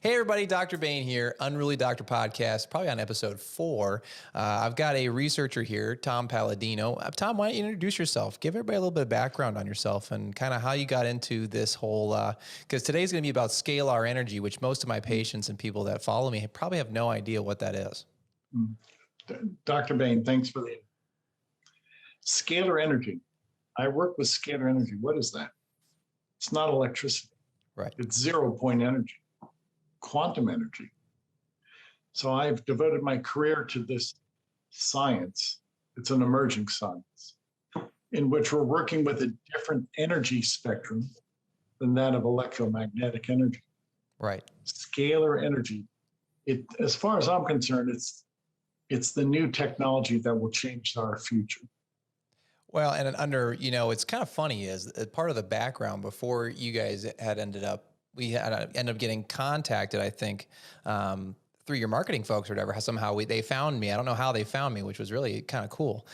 Hey everybody, Dr. Bain here, Unruly Doctor Podcast, probably on episode 4. I've got a researcher here, Tom Paladino. Tom, why don't you introduce yourself? Give everybody a little bit of background on yourself and kind of how you got into this whole, because today's going to be about scalar energy, which most of my patients and people that follow me probably have no idea what that is. Dr. Bain, thanks for the scalar energy. I work with scalar energy. What is that? It's not electricity. Right. It's 0-point energy, quantum energy. So I've devoted my career to this science. It's an emerging science in which we're working with a different energy spectrum than that of electromagnetic energy. Right. Scalar energy. As far as I'm concerned, it's the new technology that will change our future. Well, and it's kind of funny is part of the background before you guys had ended up getting contacted, I think, through your marketing folks or whatever. Somehow they found me. I don't know how they found me, which was really kind of cool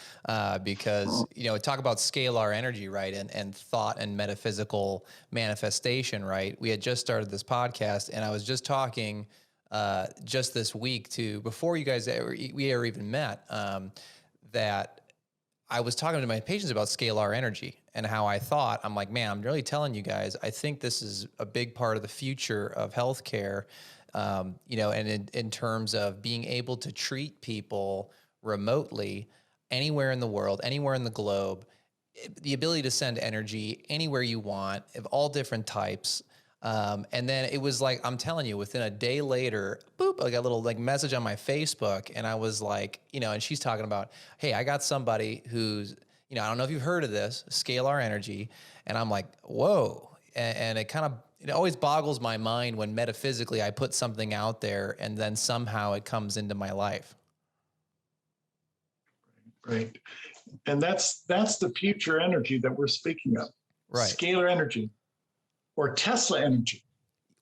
because, talk about scalar energy, right? And thought and metaphysical manifestation, right? We had just started this podcast and I was just talking just this week before you guys we ever even met, that I was talking to my patients about scalar energy and how I'm like, man, I'm really telling you guys, I think this is a big part of the future of healthcare, and in terms of being able to treat people remotely anywhere in the world, anywhere in the globe, the ability to send energy anywhere you want of all different types. And then it was like, I'm telling you, within a day later, boop, I got a little message on my Facebook and I was like, and she's talking about, hey, I got somebody who's, I don't know if you've heard of this, scalar energy. And I'm like, whoa. And it always boggles my mind when metaphysically I put something out there and then somehow it comes into my life. Right. And that's the future energy that we're speaking of. Right. Scalar energy. Or Tesla energy.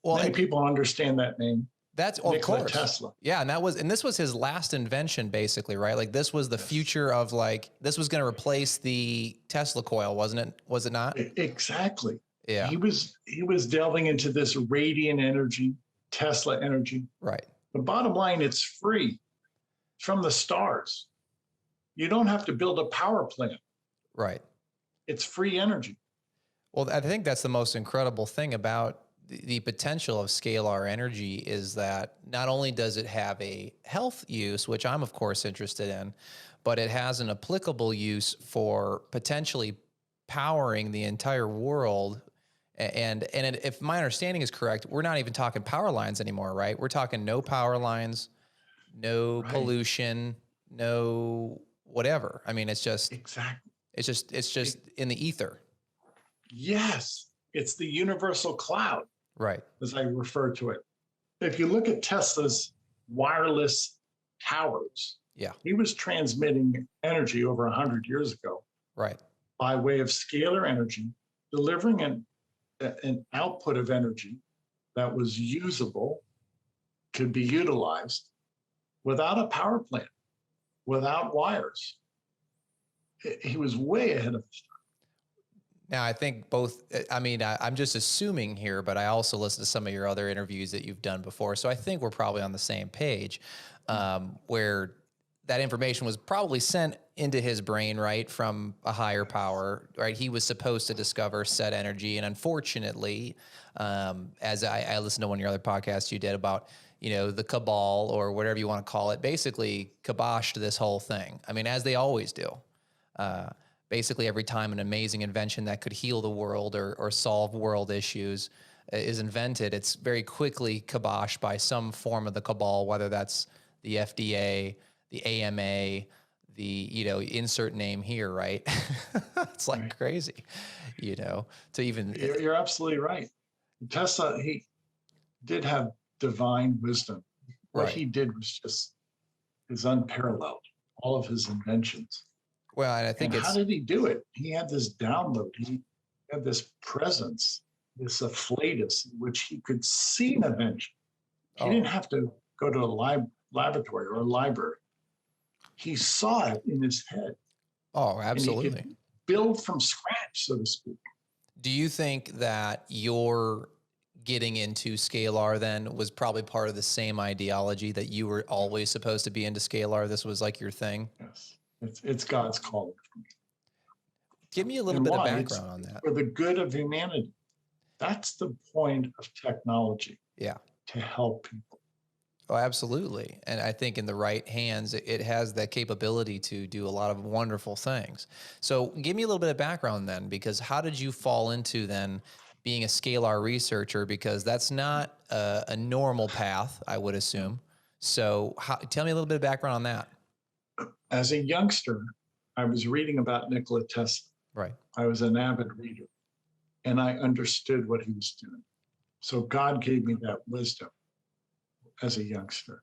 Well, many people understand that name. That's Nikola Tesla. Yeah, and this was his last invention, basically, right? Like this was the future of this was going to replace the Tesla coil, wasn't it? Was it not? Exactly. Yeah. He was delving into this radiant energy, Tesla energy. Right. The bottom line, it's free from the stars. You don't have to build a power plant. Right. It's free energy. Well, I think that's the most incredible thing about the potential of scalar energy is that not only does it have a health use, which I'm of course interested in, but it has an applicable use for potentially powering the entire world. And if my understanding is correct, we're not even talking power lines anymore, right? We're talking no power lines, no pollution, no whatever. I mean, it's just exactly. It's just in the ether. Yes, it's the universal cloud, right? As I refer to it. If you look at Tesla's wireless towers, he was transmitting energy over 100 years ago, right, by way of scalar energy, delivering an output of energy that was usable, could be utilized without a power plant, without wires. He was way ahead of his time. Now, I think I'm just assuming here, but I also listened to some of your other interviews that you've done before. So I think we're probably on the same page, where that information was probably sent into his brain, right, from a higher power, right? He was supposed to discover said energy. And unfortunately, as I listened to one of your other podcasts you did about, the cabal or whatever you want to call it, basically kiboshed this whole thing. I mean, as they always do. Basically, every time an amazing invention that could heal the world or solve world issues is invented, it's very quickly kiboshed by some form of the cabal, whether that's the FDA, the AMA, the, insert name here, right? It's like crazy, to even... You're absolutely right. Tesla, he did have divine wisdom. What he did was is unparalleled, all of his inventions. Well, and I think how did he do it? He had this download. He had this presence, this afflatus, in which he could see an invention. He didn't have to go to a laboratory or a library. He saw it in his head. Oh, absolutely. And he could build from scratch, so to speak. Do you think that your getting into Scalar then was probably part of the same ideology that you were always supposed to be into Scalar. This was like your thing. Yes, it's God's calling for me. Give me a little And bit of why? It's background on that. for the good of humanity. That's the point of technology, Yeah. to help people. Oh, absolutely. And I think in the right hands, it has that capability to do a lot of wonderful things. So give me a little bit of background then, because how did you fall into then being a Scalar researcher? Because that's not a normal path, I would assume. So tell me a little bit of background on that. As a youngster, I was reading about Nikola Tesla. Right. I was an avid reader, and I understood what he was doing. So God gave me that wisdom as a youngster.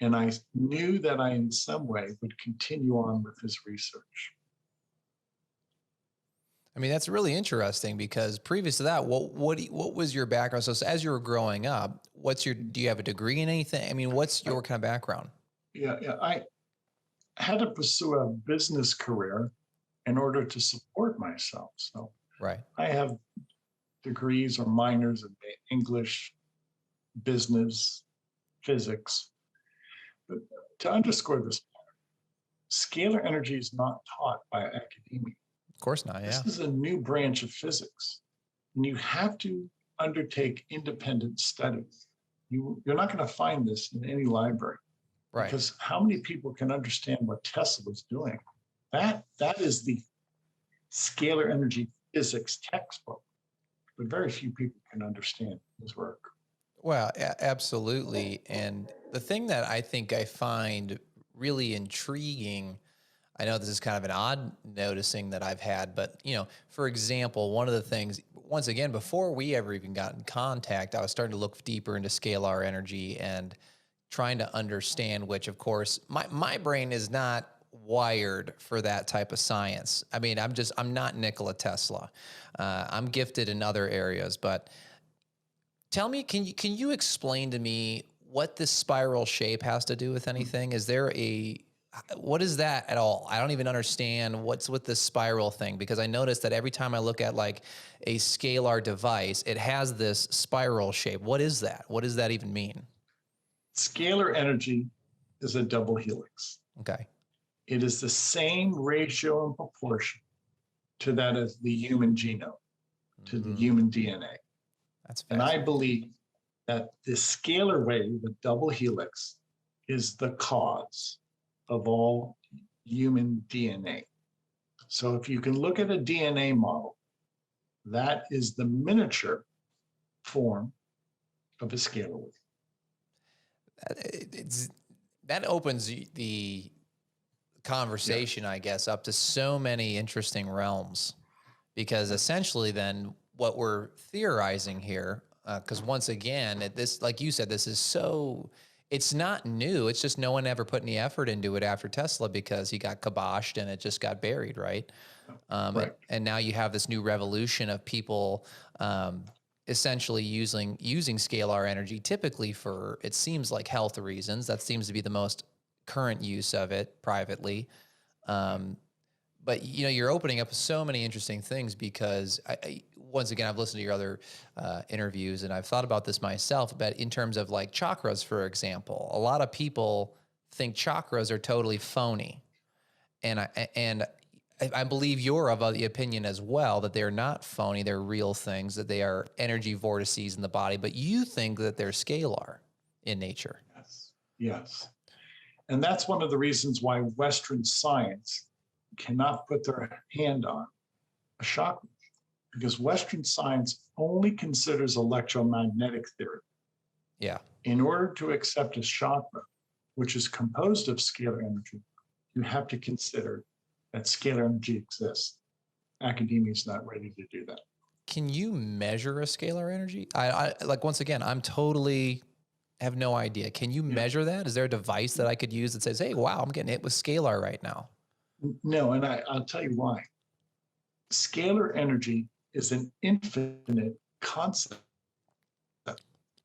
And I knew that I, in some way, would continue on with his research. I mean, that's really interesting because previous to that, what was your background? So as you were growing up, do you have a degree in anything? I mean, what's your kind of background? Yeah, I had to pursue a business career in order to support myself. So Right. I have degrees or minors in English, business, physics. But to underscore this, scalar energy is not taught by academia. Of course not. Yeah. This is a new branch of physics, and you have to undertake independent studies. You're not going to find this in any library, Right. because how many people can understand what Tesla was doing? That is the scalar energy physics textbook, but very few people can understand his work. Well, absolutely. And the thing that I think I find really intriguing, I know this is kind of an odd noticing that I've had, but for example, one of the things, once again, before we ever even got in contact, I was starting to look deeper into scalar energy and trying to understand, which of course my brain is not wired for that type of science. I mean, I'm not Nikola Tesla. I'm gifted in other areas, but tell me, can you explain to me what this spiral shape has to do with anything? What is that at all? I don't even understand what's with this spiral thing, because I noticed that every time I look at like a scalar device, it has this spiral shape. What is that? What does that even mean? Scalar energy is a double helix. Okay. It is the same ratio and proportion to that of the human genome, to the human DNA. That's and I fascinating. believe that the scalar wave, the double helix, is the cause of all human DNA. So if you can look at a DNA model, that is the miniature form of a scalar wave. That opens the conversation, I guess, up to so many interesting realms, because essentially then what we're theorizing here, because once again, this, like you said, it's not new. It's just no one ever put any effort into it after Tesla, because he got kiboshed and it just got buried, right? Right. And now you have this new revolution of people essentially using scalar energy, typically for, it seems like, health reasons. That seems to be the most current use of it privately. But you're opening up so many interesting things, because once again, I've listened to your other interviews, and I've thought about this myself. But in terms of like chakras, for example, a lot of people think chakras are totally phony, and I believe you're of the opinion as well that they're not phony; they're real things, that they are energy vortices in the body. But you think that they're scalar in nature. Yes. And that's one of the reasons why Western science cannot put their hand on a chakra, because Western science only considers electromagnetic theory. Yeah. In order to accept a chakra, which is composed of scalar energy, you have to consider that scalar energy exists. Academia is not ready to do that. Can you measure a scalar energy? I like, once again, I'm totally have no idea. Can you measure that? Is there a device that I could use that says, hey, wow, I'm getting hit with scalar right now? No, and I'll tell you why. Scalar energy is an infinite concept.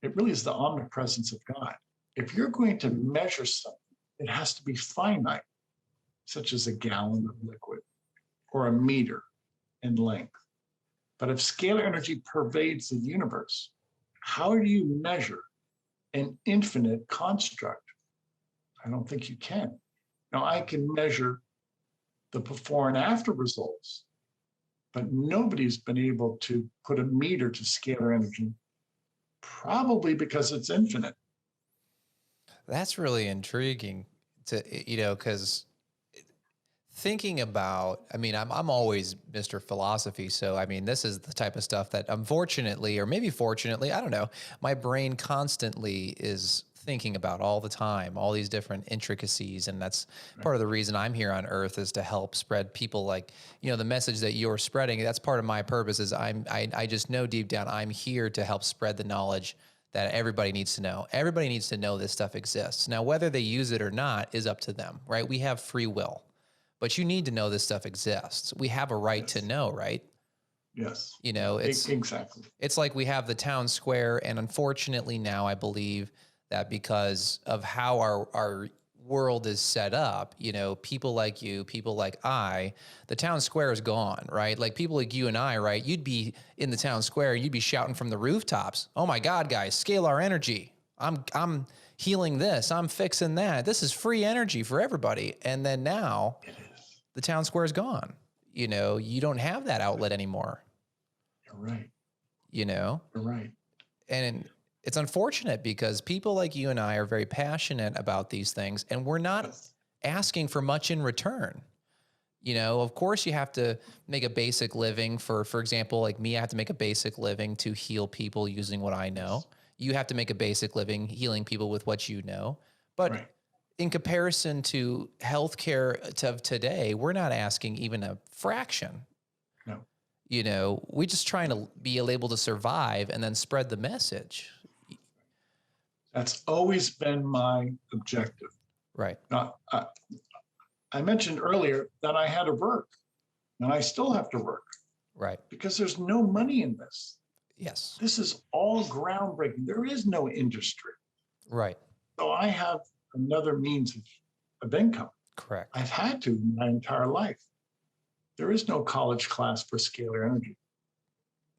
It really is the omnipresence of God. If you're going to measure something, it has to be finite, such as a gallon of liquid or a meter in length. But if scalar energy pervades the universe, how do you measure an infinite construct? I don't think you can. Now, I can measure the before and after results, but nobody's been able to put a meter to scalar energy, probably because it's infinite. That's really intriguing to, because thinking about, I mean, I'm always Mr. Philosophy. So, I mean, this is the type of stuff that unfortunately, or maybe fortunately, I don't know, my brain constantly is thinking about all the time, all these different intricacies. And that's part of the reason I'm here on Earth, is to help spread people like, the message that you're spreading. That's part of my purpose. Is I just know deep down, I'm here to help spread the knowledge that everybody needs to know. Everybody needs to know this stuff exists. Now, whether they use it or not is up to them, right? We have free will. But you need to know this stuff exists. We have a right to know, right? Yes. It's exactly. It's like we have the town square, and unfortunately now I believe that because of how our world is set up, people like you, people like I, the town square is gone, right? Like people like you and I, right? You'd be in the town square, you'd be shouting from the rooftops, "Oh my God, guys, Scalar Energy. I'm healing this, I'm fixing that. This is free energy for everybody." And then now the town square is gone. You don't have that outlet anymore. You're right. You're right. And it's unfortunate because people like you and I are very passionate about these things, and we're not asking for much in return. Of course you have to make a basic living for example, like me, I have to make a basic living to heal people using what I know. You have to make a basic living healing people with what you know. But in comparison to healthcare of today, we're not asking even a fraction. No. We're just trying to be able to survive and then spread the message. That's always been my objective. Right. Now, I mentioned earlier that I had to work, and I still have to work. Right. Because there's no money in this. Yes. This is all groundbreaking. There is no industry. Right. So I have another means of income. Correct. I've had to my entire life. There is no college class for scalar energy.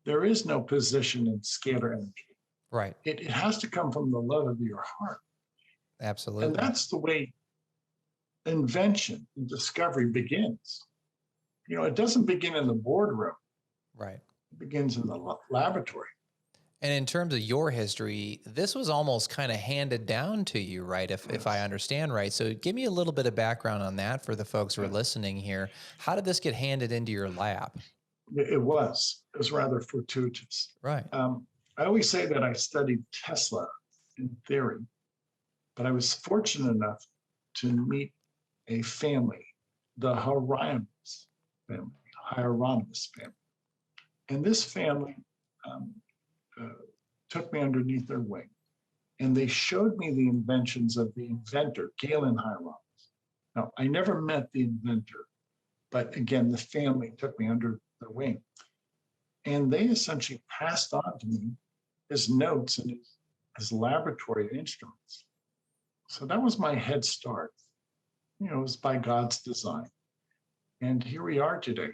There is no position in scalar energy. Right. It has to come from the love of your heart. Absolutely. And that's the way invention and discovery begins. It doesn't begin in the boardroom. Right. It begins in the laboratory. And in terms of your history, this was almost kind of handed down to you, right? If I understand right. So give me a little bit of background on that for the folks who are listening here. How did this get handed into your lap? It was rather fortuitous. Right. I always say that I studied Tesla in theory, but I was fortunate enough to meet a family, the Hieronymus family. And this family took me underneath their wing, and they showed me the inventions of the inventor, Galen Hieronymus. Now, I never met the inventor, but again, the family took me under their wing. And they essentially passed on to me his notes and his laboratory instruments. So that was my head start. It was by God's design. And here we are today.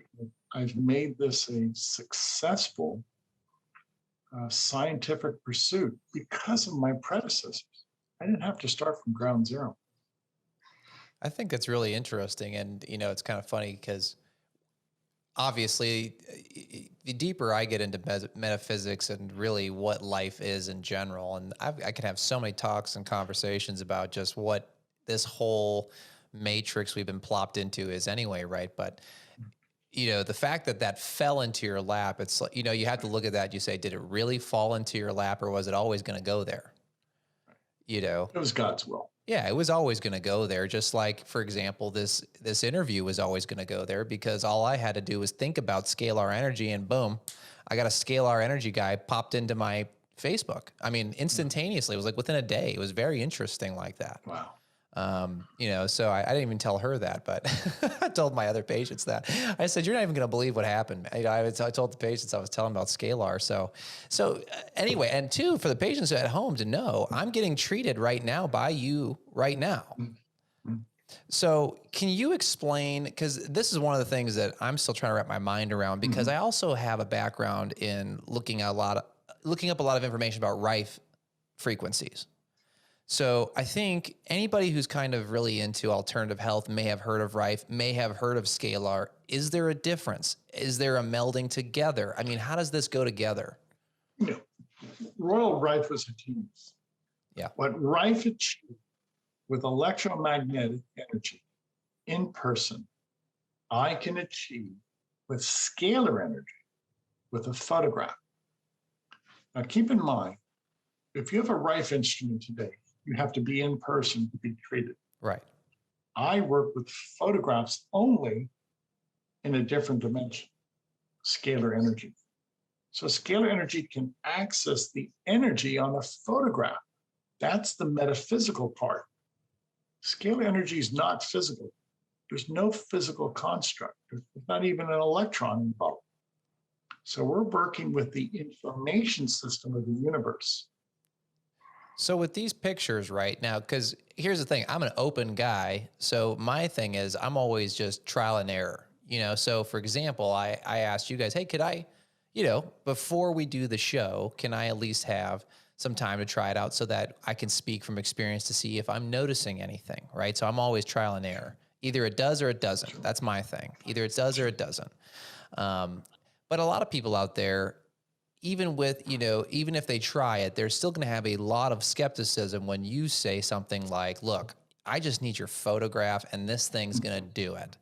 I've made this a successful scientific pursuit because of my predecessors. I didn't have to start from ground zero. I think that's really interesting. And, it's kind of funny because obviously the deeper I get into metaphysics and really what life is in general, and I can have so many talks and conversations about just what this whole matrix we've been plopped into is anyway, right? But the fact that fell into your lap, it's like, you have to look at that. You say, did it really fall into your lap, or was it always going to go there? It was God's will. Yeah, it was always going to go there. Just like, for example, this interview was always going to go there because all I had to do was think about scalar energy, and boom, I got a scalar energy guy popped into my Facebook. I mean, instantaneously. It was like within a day. It was very interesting like that. Wow. So I didn't even tell her that, but I told my other patients that. I said, "You're not even going to believe what happened." I told the patients I was telling about scalar. So anyway, and two, for the patients at home to know, I'm getting treated right now by you right now. Mm-hmm. So can you explain, because this is one of the things that I'm still trying to wrap my mind around, because I also have a background in looking at a lot looking up a lot of information about Rife frequencies. So I think anybody who's kind of really into alternative health may have heard of Rife, may have heard of Scalar. Is there a difference? Is there a melding together? I mean, how does this go together? You know, Royal Rife was a genius. Yeah. What Rife achieved with electromagnetic energy in person, I can achieve with scalar energy, with a photograph. Now, keep in mind, if you have a Rife instrument today, you have to be in person to be treated. Right. I work with photographs only in a different dimension, scalar energy. So scalar energy can access the energy on a photograph. That's the metaphysical part. Scalar energy is not physical. There's no physical construct. There's not even an electron involved. So we're working with the information system of the universe. So with these pictures right now, because here's the thing, I'm an open guy. So my thing is I'm always just trial and error, you know? So for example, I asked you guys, hey, could I, you know, before we do the show, can I at least have some time to try it out so that I can speak from experience to see if I'm noticing anything, right? So I'm always trial and error. Either it does or it doesn't. That's my thing. Either it does or it doesn't. But a lot of people out there, even with, you know, even if they try it, they're still going to have a lot of skepticism when you say something like, look, I just need your photograph and this thing's going to do it.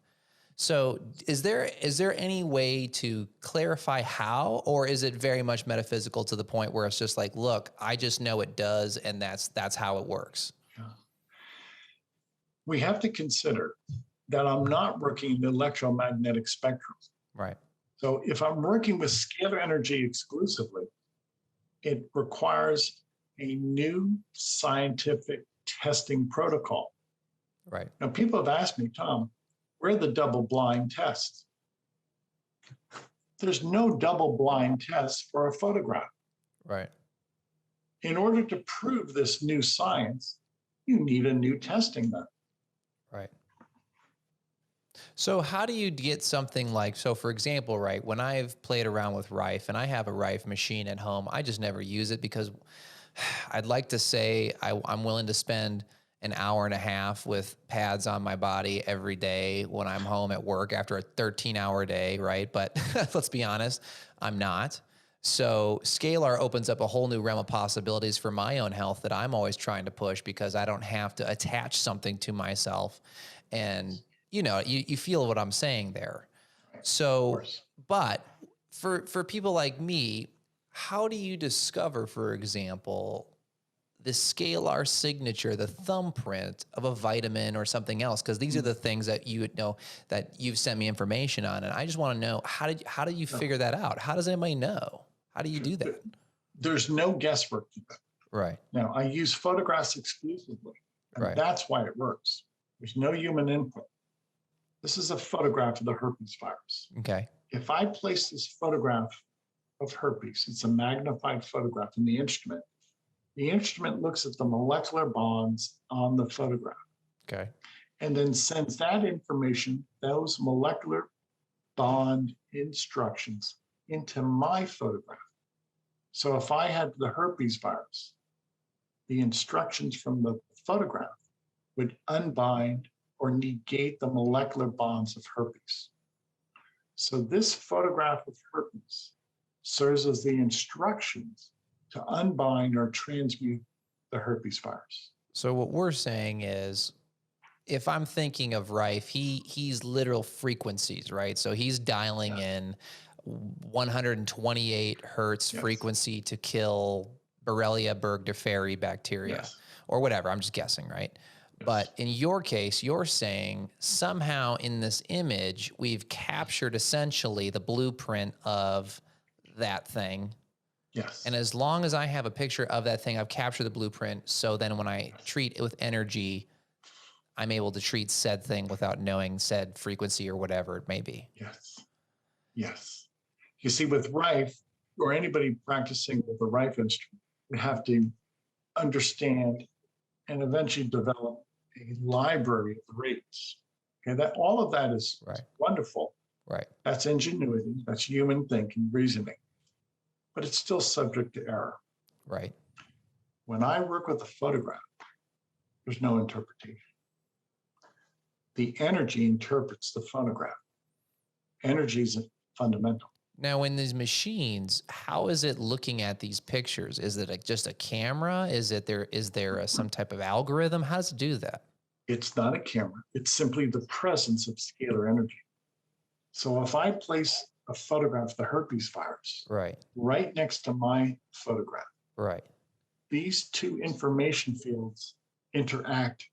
So is there any way to clarify how, or is it very much metaphysical to the point where it's just like, look, I just know it does, and that's how it works? We have to consider that I'm not working in the electromagnetic spectrum. Right. So if I'm working with scalar energy exclusively, it requires a new scientific testing protocol. Right. Now, people have asked me, Tom, where are the double-blind tests? There's no double-blind test for a photograph. Right. In order to prove this new science, you need a new testing method. Right. So how do you get something like, so for example, right, when I've played around with Rife and I have a Rife machine at home, I just never use it because I'd like to say I'm willing to spend an hour and a half with pads on my body every day when I'm home at work after a 13-hour day, right? But let's be honest, I'm not. So Scalar opens up a whole new realm of possibilities for my own health that I'm always trying to push because I don't have to attach something to myself. And, you know, you feel what I'm saying there. So, but for people like me, how do you discover, for example, the scalar signature, the thumbprint of a vitamin or something else? Because these are the things that you would know that you've sent me information on. And I just want to know, how did you figure that out? How does anybody know? How do you do that? There's no guesswork to that. Right. Now, I use photographs exclusively, and Right. that's why it works. There's no human input. This is a photograph of the herpes virus. Okay. If I place this photograph of herpes, it's a magnified photograph in the instrument looks at the molecular bonds on the photograph. Okay. And then sends that information, those molecular bond instructions, into my photograph. So if I had the herpes virus, the instructions from the photograph would unbind or negate the molecular bonds of herpes. So this photograph of herpes serves as the instructions to unbind or transmute the herpes virus. So what we're saying is, if I'm thinking of Rife, he's literal frequencies, right? So he's dialing in 128 hertz frequency to kill Borrelia burgdorferi bacteria or whatever. I'm just guessing, right? But in your case, you're saying somehow in this image, we've captured essentially the blueprint of that thing. Yes. And as long as I have a picture of that thing, I've captured the blueprint. So then when I treat it with energy, I'm able to treat said thing without knowing said frequency or whatever it may be. Yes. Yes. You see, with Rife, or anybody practicing with the Rife instrument, you have to understand and eventually develop a library of rates. Okay, that all of that is wonderful. Right. That's ingenuity. That's human thinking, reasoning. but it's still subject to error. Right. When I work with a photograph, there's no interpretation. The energy interprets the photograph. Energy is fundamental. Now, in these machines, how is it looking at these pictures? Is it just a camera? Is there some type of algorithm? How does it do that? It's not a camera. It's simply the presence of scalar energy. So if I place a photograph of the herpes virus right next to my photograph, these two information fields interact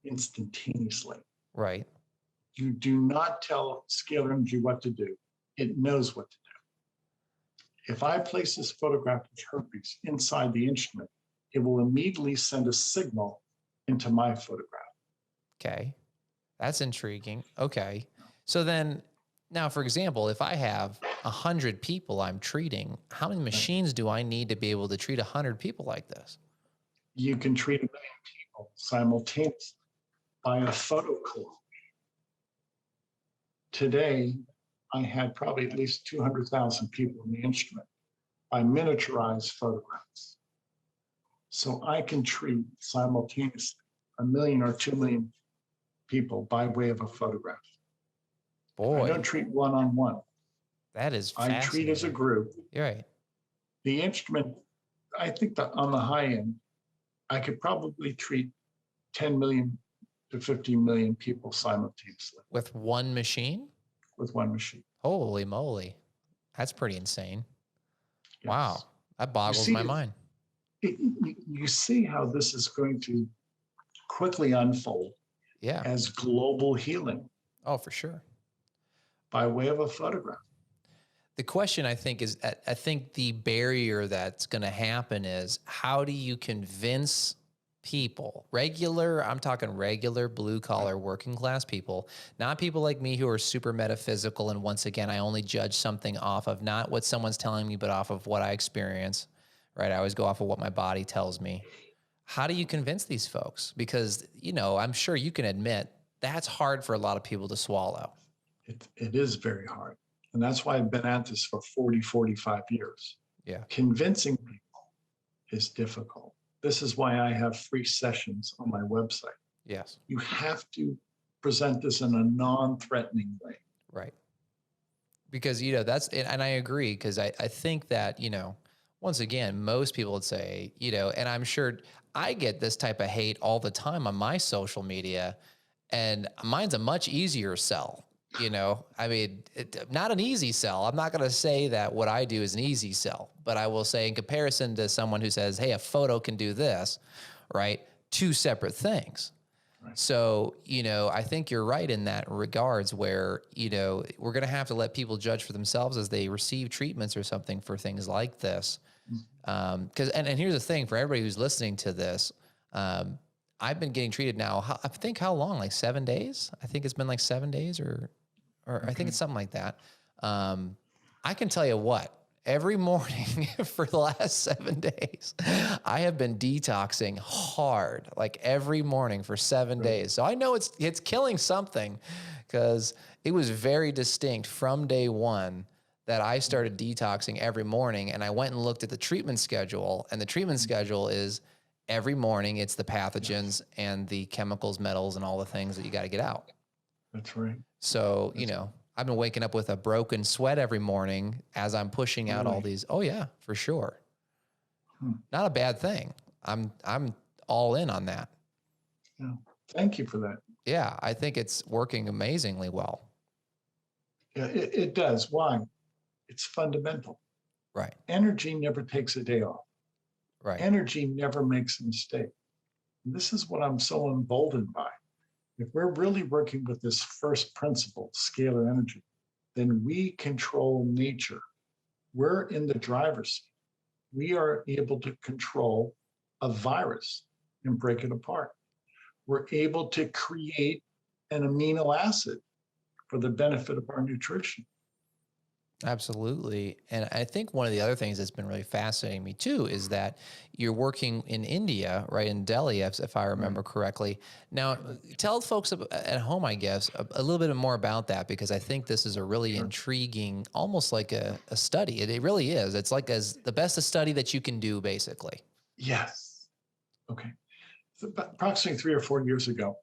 instantaneously. Right. You do not tell scalar energy what to do. It knows what to do. If I place this photograph of herpes inside the instrument, it will immediately send a signal into my photograph. Okay. That's intriguing. Okay. So then now, for example, if I have 100 people I'm treating, how many machines do I need to be able to treat 100 people like this? You can treat 1 million people simultaneously by a photo collage. Today, I had probably at least 200,000 people in the instrument by miniaturized photographs. So I can treat simultaneously 1 million or 2 million people by way of a photograph. Boy, I don't treat one-on-one. That is I treat as a group. You're right. The instrument, I think that on the high end, I could probably treat 10 million to 15 million people simultaneously. With one machine? With one machine. Holy moly. That's pretty insane. Yes. Wow. That boggles my mind. You see how this is going to quickly unfold as global healing. Oh, for sure. By way of a photograph. The question, I think, is I think the barrier that's going to happen is how do you convince people, I'm talking regular blue collar working class people, not people like me who are super metaphysical. And once again, I only judge something off of not what someone's telling me, but off of what I experience, right? I always go off of what my body tells me. How do you convince these folks? Because, I'm sure you can admit that's hard for a lot of people to swallow. It is very hard. And that's why I've been at this for 40, 45 years. Yeah. Convincing people is difficult. This is why I have free sessions on my website. Yes. You have to present this in a non-threatening way. Right. Because, and I agree, because I think that, once again, most people would say, and I'm sure I get this type of hate all the time on my social media, and mine's a much easier sell. Not an easy sell. I'm not going to say that what I do is an easy sell, but I will say in comparison to someone who says, hey, a photo can do this, right? Two separate things. Right. So, I think you're right in that regards where, we're going to have to let people judge for themselves as they receive treatments or something for things like this. Because, and here's the thing for everybody who's listening to this, I've been getting treated now, I think how long? Like 7 days? I think it's been like 7 days or I think it's something like that. I can tell you what, every morning for the last 7 days, I have been detoxing hard, like every morning for 7 days. So I know it's killing something, because it was very distinct from day one that I started detoxing every morning. And I went and looked at the treatment schedule, and the treatment schedule is every morning it's the pathogens and the chemicals, metals, and all the things that you got to get out. That's right. So, I've been waking up with a broken sweat every morning as I'm pushing out all these. Oh yeah, for sure. Not a bad thing. I'm all in on that. Yeah. Thank you for that. Yeah. I think it's working amazingly well. Yeah, it does. Why? It's fundamental. Right. Energy never takes a day off. Right. Energy never makes a mistake. And this is what I'm so emboldened by. If we're really working with this first principle, scalar energy, then we control nature. We're in the driver's seat. We are able to control a virus and break it apart. We're able to create an amino acid for the benefit of our nutrition. Absolutely. And I think one of the other things that's been really fascinating me too is that you're working in India, right, in Delhi, if I Right. remember correctly. Now, tell folks at home, I guess, a little bit more about that, because I think this is a really Sure. intriguing, almost like a study. It really is. It's like as the best a study that you can do, basically. Yes. Okay. So approximately 3 or 4 years ago,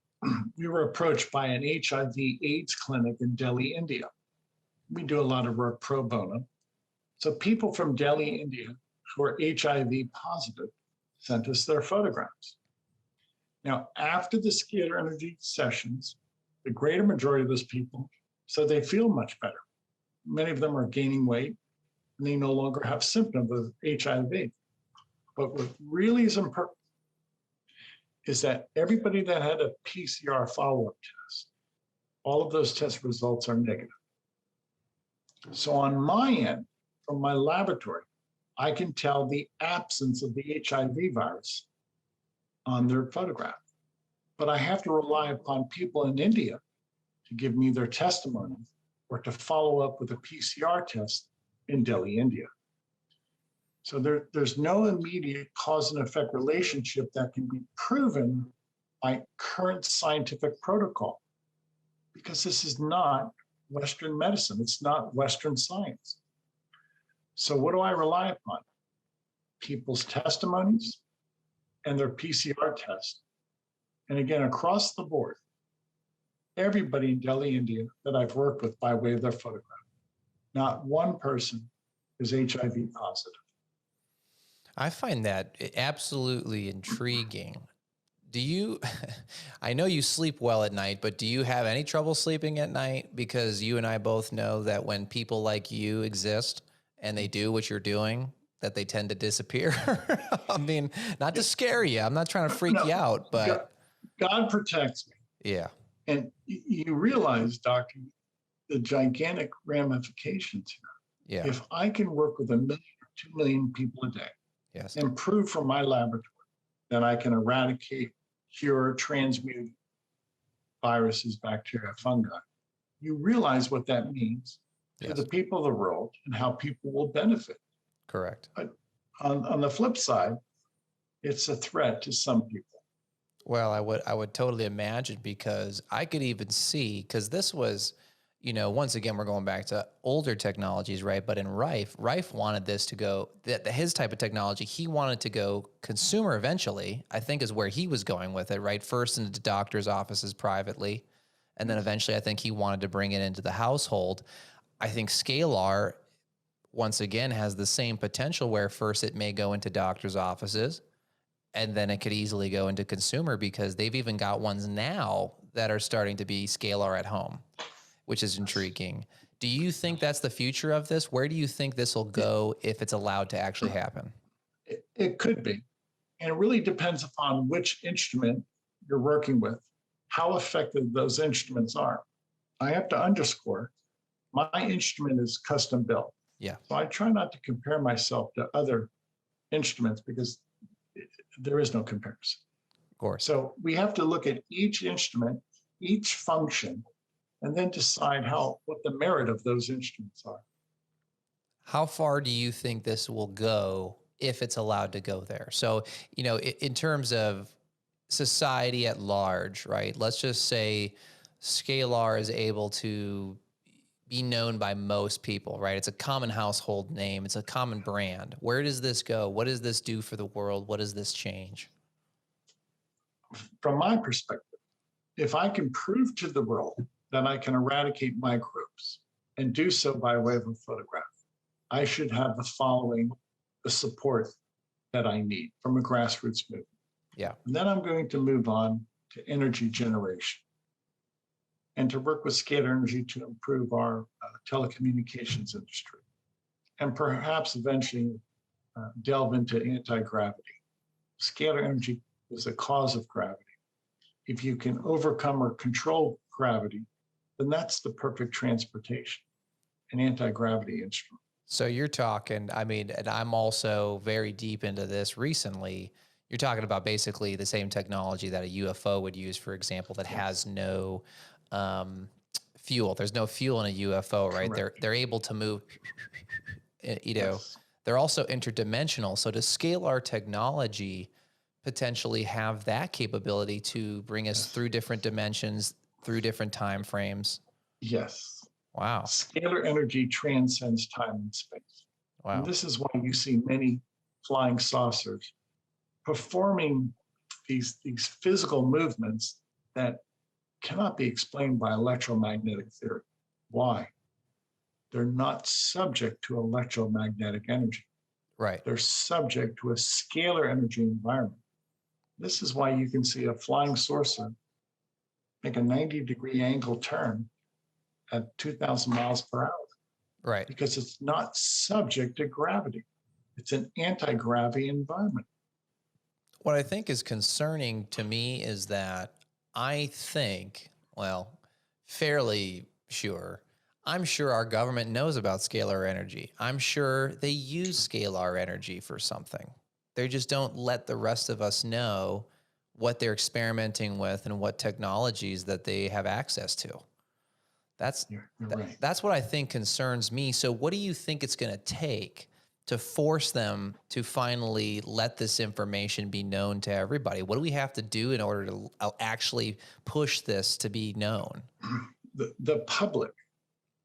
we were approached by an HIV/AIDS clinic in Delhi, India. We do a lot of work pro bono. So people from Delhi, India, who are HIV positive sent us their photographs. Now, after the scalar energy sessions, the greater majority of those people said they feel much better. Many of them are gaining weight and they no longer have symptoms of HIV. But what really is important is that everybody that had a PCR follow-up test, all of those test results are negative. So on my end, from my laboratory, I can tell the absence of the HIV virus on their photograph. But I have to rely upon people in India to give me their testimony or to follow up with a PCR test in Delhi, India. So there's no immediate cause and effect relationship that can be proven by current scientific protocol, because this is not Western medicine. It's not Western science. So what do I rely upon? People's testimonies and their PCR test. And again, across the board, everybody in Delhi, India that I've worked with by way of their photograph, not one person is HIV positive. I find that absolutely intriguing. Do you, I know you sleep well at night, but do you have any trouble sleeping at night? Because you and I both know that when people like you exist and they do what you're doing, that they tend to disappear. I mean, not to scare you. I'm not trying to freak No, you out, God, but God protects me. yeah, And you realize, Doctor, the gigantic ramifications yeah, here. If I can work with 1 million or 2 million people a day yes, and prove from my laboratory that I can eradicate, cure, transmute viruses, bacteria, fungi, you realize what that means to the yes, people of the world and how people will benefit. correct. But on the flip side, it's a threat to some people. Well, I would totally imagine, because I could even see, because this was, once again, we're going back to older technologies, right? But in Rife wanted this to go, that his type of technology, he wanted to go consumer eventually, I think is where he was going with it, right? First into doctors' offices privately. And then Yes. eventually I think he wanted to bring it into the household. I think Scalar, once again, has the same potential where first it may go into doctors' offices, and then it could easily go into consumer, because they've even got ones now that are starting to be scalar at home, which is Yes. intriguing. Do you think Yes. that's the future of this? Where do you think this will It, go if it's allowed to actually happen? it could be. And it really depends upon which instrument you're working with, how effective those instruments are. I have to underscore my instrument is custom built. Yeah, So I try not to compare myself to other instruments because there is no comparison. of course. So we have to look at each instrument, each function, and then decide what the merit of those instruments are. How far do you think this will go if it's allowed to go there? So, in terms of society at large, right? Let's just say Scalar is able to be known by most people, right? It's a common household name. It's a common brand. Where does this go? What does this do for the world? What does this change? From my perspective, if I can prove to the world that I can eradicate microbes and do so by way of a photograph, I should have the following, the support that I need from a grassroots movement. Yeah. And then I'm going to move on to energy generation and to work with Scalar Energy to improve our telecommunications industry, and perhaps eventually delve into anti-gravity. Scalar energy is a cause of gravity. If you can overcome or control gravity, then that's the perfect transportation, an anti-gravity instrument. So you're talking, I mean, and I'm also very deep into this recently. You're talking about basically the same technology that a UFO would use, for example, that has Yes. no um, fuel. There's no fuel in a UFO, right? Correct. They're able to move, you know, Yes. they're also interdimensional. So does scalar technology potentially have that capability to bring us Yes. through different dimensions, through different time frames? Yes. Wow. Scalar energy transcends time and space. And Wow. this is why you see many flying saucers performing these physical movements that cannot be explained by electromagnetic theory. Why? They're not subject to electromagnetic energy. Right. They're subject to a scalar energy environment. This is why you can see a flying saucer make a 90-degree angle turn at 2,000 miles per hour, Right. because it's not subject to gravity. It's an anti-gravity environment. What I think is concerning to me is that I think, well, fairly sure, I'm sure our government knows about scalar energy. I'm sure they use scalar energy for something. They just don't let the rest of us know what they're experimenting with and what technologies that they have access to. That's You're right. that's what I think concerns me. So what do you think it's going to take to force them to finally let this information be known to everybody? What do we have to do in order to actually push this to be known? The public,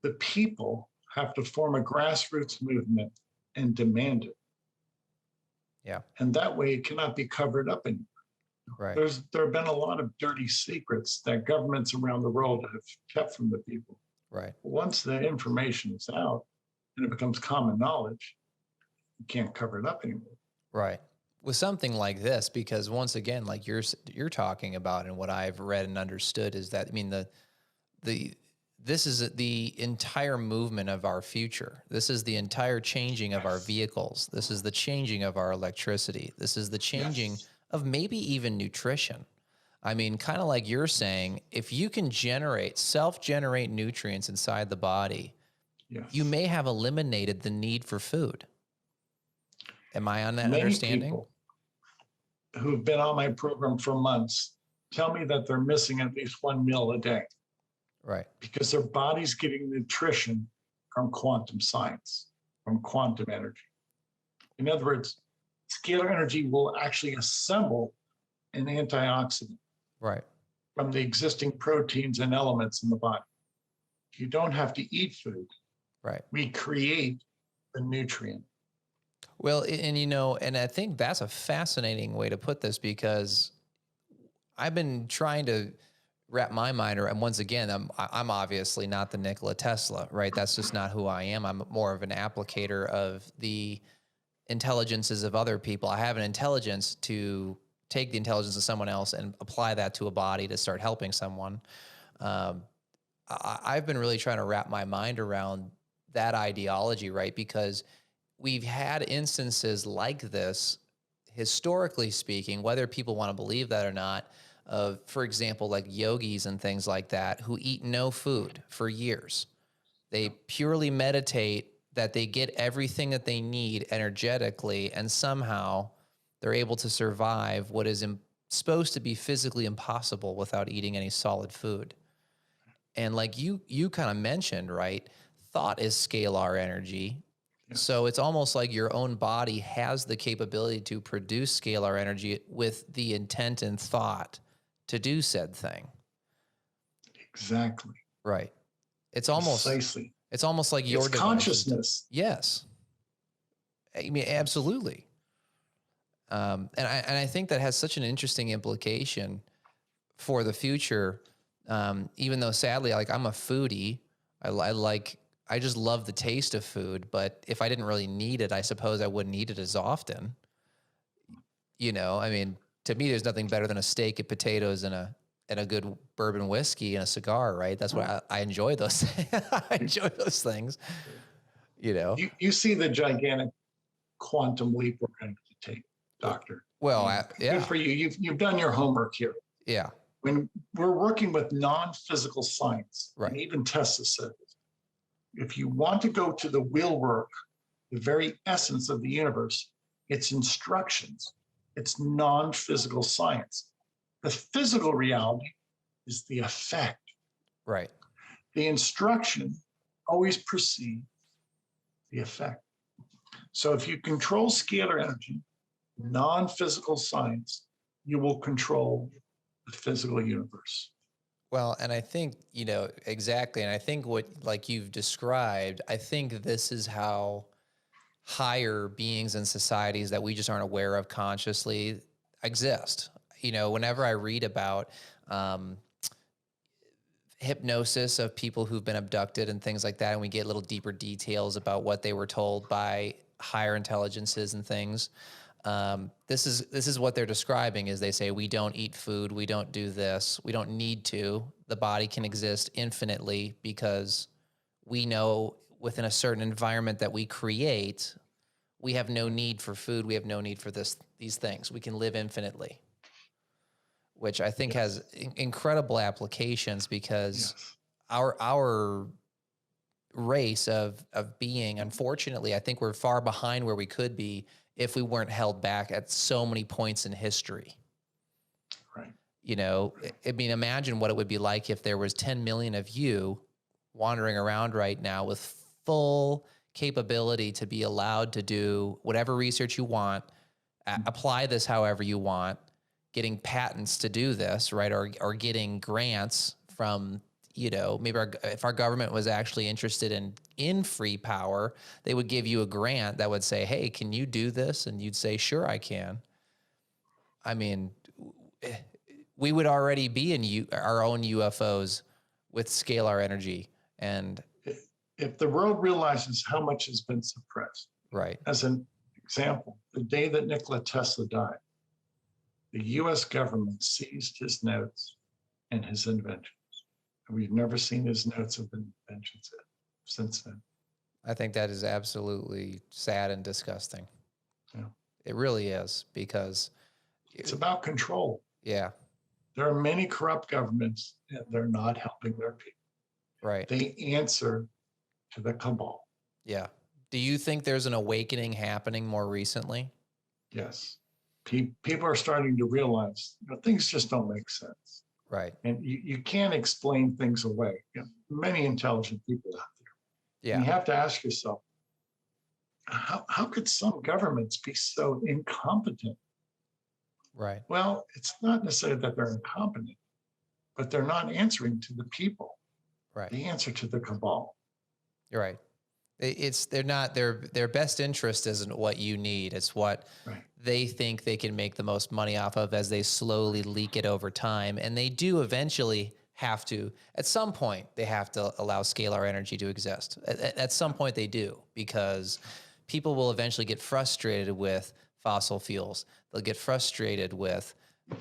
the people have to form a grassroots movement and demand it. Yeah. And that way it cannot be covered up anymore. Right. There have been a lot of dirty secrets that governments around the world have kept from the people. Right. Once the information is out and it becomes common knowledge, you can't cover it up anymore. Right. With something like this, because once again, like you're talking about, and what I've read and understood is that, I mean, this is the entire movement of our future. This is the entire changing of our vehicles. This is the changing of our electricity. This is the changing Yes. of maybe even nutrition. I mean, kind of like you're saying, if you can self-generate nutrients inside the body, Yes. you may have eliminated the need for food. Am I on that Many understanding? people who've been on my program for months tell me that they're missing at least one meal a day Right. because their body's getting nutrition from quantum science, from quantum energy. In other words, scalar energy will actually assemble an antioxidant Right. from the existing proteins and elements in the body. You don't have to eat food. Right. We create the nutrient. Well, and I think that's a fascinating way to put this, because I've been trying to wrap my mind around, once again, I'm obviously not the Nikola Tesla, right? That's just not who I am. I'm more of an applicator of the intelligences of other people. I have an intelligence to take the intelligence of someone else and apply that to a body to start helping someone. I've been really trying to wrap my mind around that ideology, right? Because we've had instances like this, historically speaking, whether people want to believe that or not, of, for example, like yogis and things like that, who eat no food for years. They purely meditate, that they get everything that they need energetically, and somehow they're able to survive what is supposed to be physically impossible without eating any solid food. And like you kind of mentioned, right? Thought is scalar energy. Yes. So it's almost like your own body has the capability to produce scalar energy with the intent and thought to do said thing. Exactly. Right. It's almost Precisely. It's almost like your It's devices. consciousness. Yes. I mean, absolutely. And I think that has such an interesting implication for the future. Even though sadly, like, I'm a foodie, I just love the taste of food, but if I didn't really need it, I suppose I wouldn't eat it as often. I mean, to me, there's nothing better than a steak and potatoes and a good bourbon whiskey and a cigar, right? That's what I enjoy those. I enjoy those things, You see the gigantic quantum leap we're going to take, Doctor. Well, yeah. Good for you. You've done your homework here. Yeah. When we're working with non-physical science, Right. and even Tesla said this, if you want to go to the will work, the very essence of the universe, it's instructions. It's non-physical science. The physical reality is the effect. Right. The instruction always precedes the effect. So if you control scalar energy, non-physical science, you will control the physical universe. Well, and I think, exactly. And I think what, like you've described, I think this is how higher beings and societies that we just aren't aware of consciously exist. Whenever I read about hypnosis of people who've been abducted and things like that, and we get little deeper details about what they were told by higher intelligences and things. This is what they're describing is they say, we don't eat food. We don't do this. We don't need to. The body can exist infinitely because we know within a certain environment that we create, we have no need for food. We have no need for these things. We can live infinitely, which I think has incredible applications because our race of being, unfortunately, I think we're far behind where we could be if we weren't held back at so many points in history. Right. I mean, imagine what it would be like if there was 10 million of you wandering around right now with full capability to be allowed to do whatever research you want, apply this however you want, getting patents to do this, right? Or getting grants from, maybe if our government was actually interested in free power, they would give you a grant that would say, hey, can you do this? And you'd say, sure, I can. I mean, we would already be in our own UFOs with scalar energy. And if the world realizes how much has been suppressed, right. As an example, the day that Nikola Tesla died, the US government seized his notes and his inventions. And we've never seen his notes of inventions since then. I think that is absolutely sad and disgusting. Yeah. It really is, because it's about control. Yeah. There are many corrupt governments and they're not helping their people. Right. They answer to the cabal. Yeah. Do you think there's an awakening happening more recently? Yes. People are starting to realize things just don't make sense. Right. And you can't explain things away. Many intelligent people out there. Yeah. And you have to ask yourself, how could some governments be so incompetent? Right. Well, it's not necessarily that they're incompetent, but they're not answering to the people. Right. They answer to the cabal. You're right. They're not, their best interest isn't what you need. It's what they think they can make the most money off of as they slowly leak it over time. And they do eventually have to, at some point, they have to allow scalar energy to exist. At some point they do, because people will eventually get frustrated with fossil fuels. They'll get frustrated with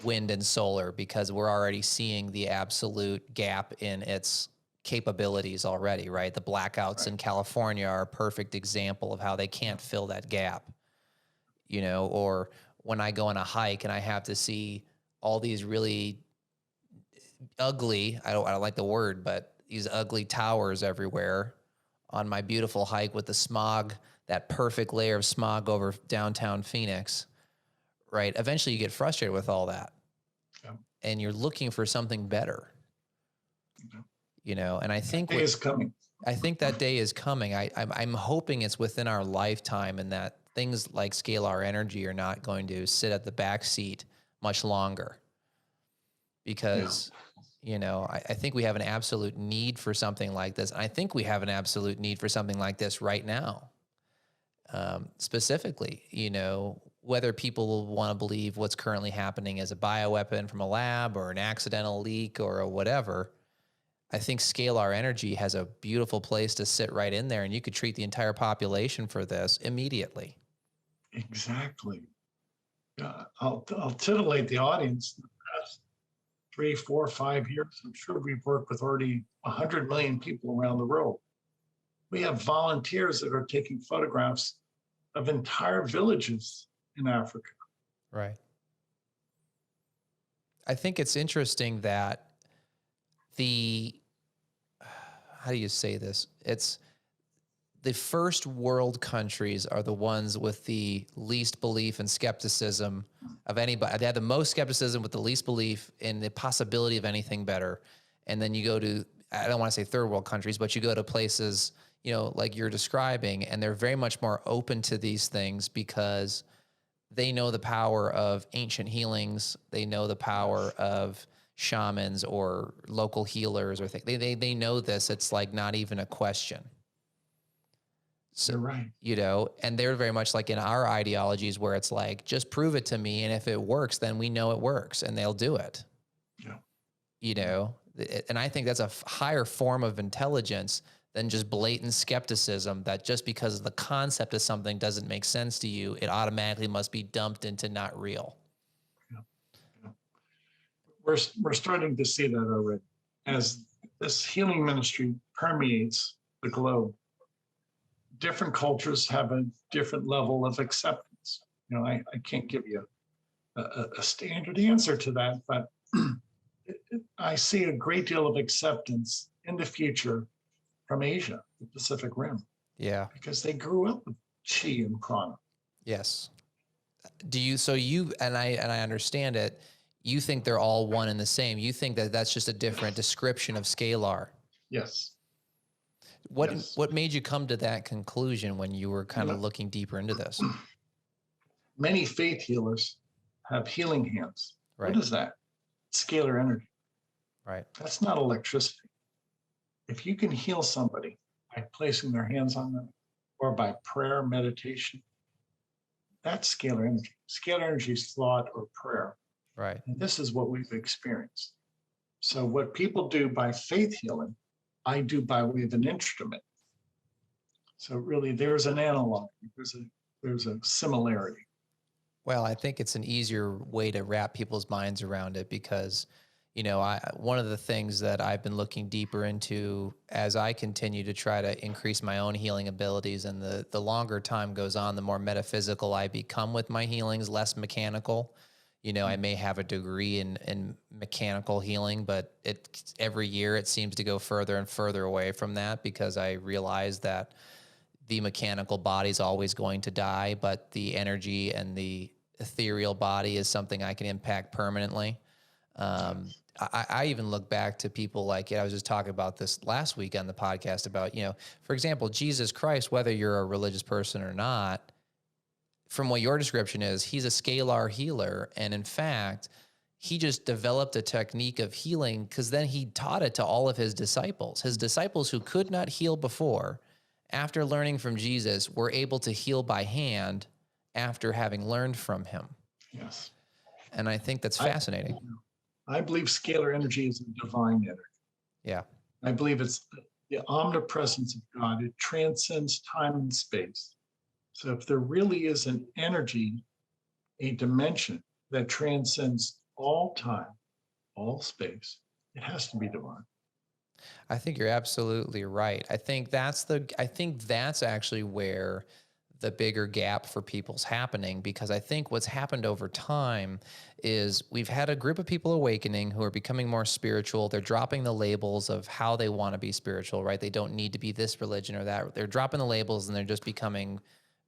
wind and solar because we're already seeing the absolute gap in its capabilities already, right? The blackouts in California are a perfect example of how they can't fill that gap, or when I go on a hike and I have to see all these really ugly, I don't like the word, but these ugly towers everywhere on my beautiful hike with the smog, that perfect layer of smog over downtown Phoenix, right? Eventually you get frustrated with all that and you're looking for something better. And I think that day is coming. I think that day is coming. I'm hoping it's within our lifetime, and that things like scalar energy are not going to sit at the back seat much longer. Because, I think we have an absolute need for something like this. I think we have an absolute need for something like this right now. Specifically, whether people will want to believe what's currently happening as a bioweapon from a lab or an accidental leak or a whatever. I think scalar energy has a beautiful place to sit right in there, and you could treat the entire population for this immediately. Exactly. I'll titillate the audience. In the past 3, 4, 5 years, I'm sure we've worked with already 100 million people around the world. We have volunteers that are taking photographs of entire villages in Africa. Right. I think it's interesting that how do you say this? It's the first world countries are the ones with the least belief and skepticism of anybody. They have the most skepticism with the least belief in the possibility of anything better. And then you go to I don't want to say third world countries, but you go to places, you know, like you're describing, and they're very much more open to these things because they know the power of ancient healings. They know the power of shamans or local healers or things. They know this. It's like not even a question. So, You're right. you know, and they're very much like in our ideologies where it's like, just prove it to me. And if it works, then we know it works and they'll do it. Yeah. You know, and I think that's a higher form of intelligence than just blatant skepticism that just because the concept of something doesn't make sense to you, it automatically must be dumped into not real. Yeah. Yeah. We're starting to see that already as this healing ministry permeates the globe. Different cultures have a different level of acceptance. You know, I can't give you a standard answer to that, but I see a great deal of acceptance in the future from Asia, the Pacific Rim, Yeah. because they grew up with chi and prana. Yes. Do you, so you, and I understand it, you think they're all one and the same. You think that that's just a different description of scalar. Yes. What made you come to that conclusion when you were kind of know, looking deeper into this? Many faith healers have healing hands. Right. What is that? Scalar energy. Right. That's not electricity. If you can heal somebody by placing their hands on them or by prayer, meditation, that's scalar energy. Scalar energy is thought or prayer. Right. And this is what we've experienced. So what people do by faith healing, I do by way of an instrument. So really there's an analog, there's a similarity. Well, I think it's an easier way to wrap people's minds around it because, you know, one of the things that I've been looking deeper into as I continue to try to increase my own healing abilities, and the longer time goes on, the more metaphysical I become with my healings, less mechanical. You know, I may have a degree in mechanical healing, but every year it seems to go further and further away from that because I realize that the mechanical body is always going to die, but the energy and the ethereal body is something I can impact permanently. I even look back to people like, I was just talking about this last week on the podcast about, you know, for example, Jesus Christ, whether you're a religious person or not, from what your description is, he's a scalar healer. And in fact, he just developed a technique of healing because then he taught it to all of his disciples who could not heal before. After learning from Jesus, were able to heal by hand after having learned from him. Yes. And I think that's fascinating. I believe scalar energy is a divine energy. Yeah. I believe it's the omnipresence of God. It transcends time and space. So if there really is an energy, a dimension that transcends all time, all space, it has to be divine. I think you're absolutely right. I think that's actually where the bigger gap for people's happening, because I think what's happened over time is we've had a group of people awakening who are becoming more spiritual. They're dropping the labels of how they want to be spiritual, right? They don't need to be this religion or that. They're dropping the labels and they're just becoming